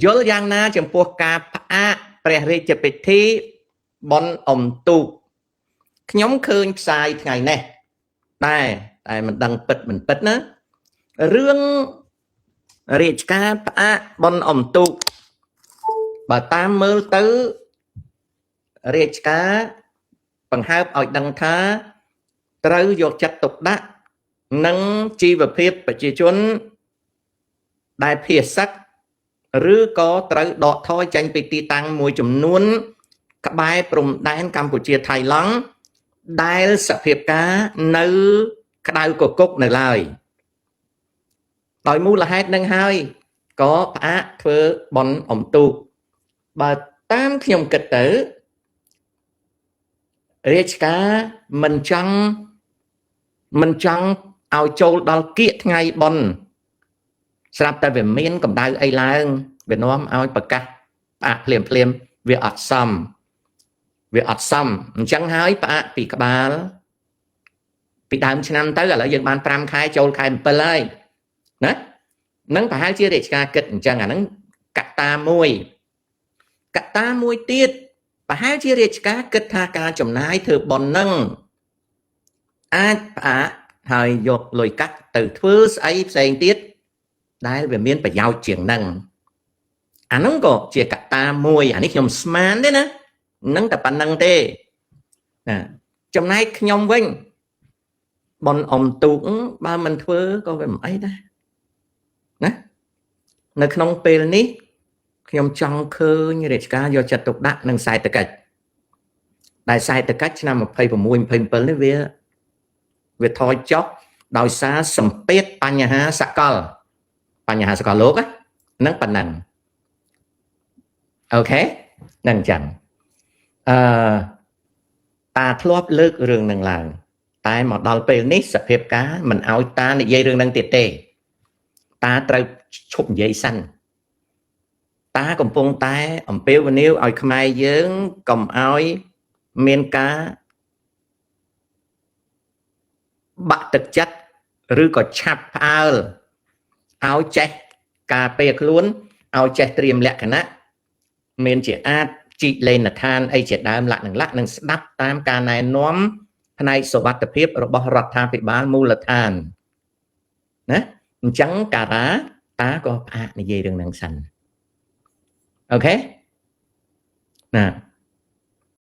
យល់យ៉ាងណាចំពោះការផ្អាកព្រះរាជពិធីបុណ្យអុំទូកខ្ញុំឃើញផ្សាយថ្ងៃនេះតែមិនដឹងពិតមិនពិតណារឿងរាជការផ្អាកបុណ្យអុំទូកបើតាមមើលទៅរាជការបង្ហើបឲ្យដឹងថាត្រូវយកចិត្តទុកដាក់និងជីវភាពប្រជាជនដែលភាសឹកឬក៏ត្រូវដកថយចេញពីទីតាំងមួយចំនួនក្បែរព្រំដែនកម្ពុជាថៃឡង់ដែលសភាពការនៅក្តៅកគុកនៅឡើយដោយមូលហេតុនឹងហើយក៏ផ្អាកធ្វើបុណ្យអុំទូកបើតាមខ្ញុំគិតទៅរាជការមិនចង់ឲ្យចូលដល់គៀកថ្ងៃបុណ្យស្រាប់តែវាមានកម្ដៅអីឡើងវានាំឲ្យប្រកាសផ្អាកភ្លាមវាអត់សមអញ្ចឹងហើយផ្អាកពីក្បាលពីដើមឆ្នាំទៅឥឡូវយើងបាន5ខែចូលខែ7ហើយណានឹងប្រហែលជារាជការគិតអញ្ចឹងអាហ្នឹងកត្តាមួយទៀតប្រហែលជារាជការគិតថាការចំណាយធ្វើបុណ្យនឹងអាចផ្អាកហើយយកលុយកាក់ទៅធ្វើស្អីផ្សេងទៀតដែលវាមានប្រយោជន៍ជាងហ្នឹងអាហ្នឹងក៏ជាកត្តាមួយអានេះខ្ញុំស្មានទេណានឹងតែប៉ុណ្្នឹងទេណាចំណែកខ្ញុំវិញបុណ្យអុំទូកបើមិនធ្វើក៏វាមិនអីដែរណានៅក្នុងពេលនេះខ្ញុំចង់ឃើញរាជការយកចិត្តទុកដាក់នឹងសេដ្ឋកិច្ចដែលសេដ្ឋកិច្ចឆ្នាំ26 27នេះវាថយចុះដោយសារសម្ពាធបញ្ហាសកលលោកហ្នឹងប៉ុណ្ណឹងអូខេហ្នឹងចឹងតាធ្លាប់លើករឿងនឹងឡើងតែមកដល់ពេលនេះសភាពការមិនឲ្យតានិយាយរឿងនឹងទៀតទេតាត្រូវឈប់និយាយសិនតាកំពុងតែអំពាវនាវឲ្យខ្មែរយើងកុំឲ្យមានការបាក់ទឹកចិត្តឬក៏ឆាប់ផ្អើលឲ្យចេះការពារខ្លួនឲ្យចេះត្រៀមលក្ខណៈមានជាអាចជីកលេនឋានអីជាដើមលក្ខនឹងស្ដាប់តាមការណែនាំផ្នែកសុវត្ថិភាពរបស់រដ្ឋាភិបាលមូលដ្ឋានណាអញ្ចឹងការ៉ាតាក៏ផ្អាកនិយាយរឿងហ្នឹងសិនអូខេណា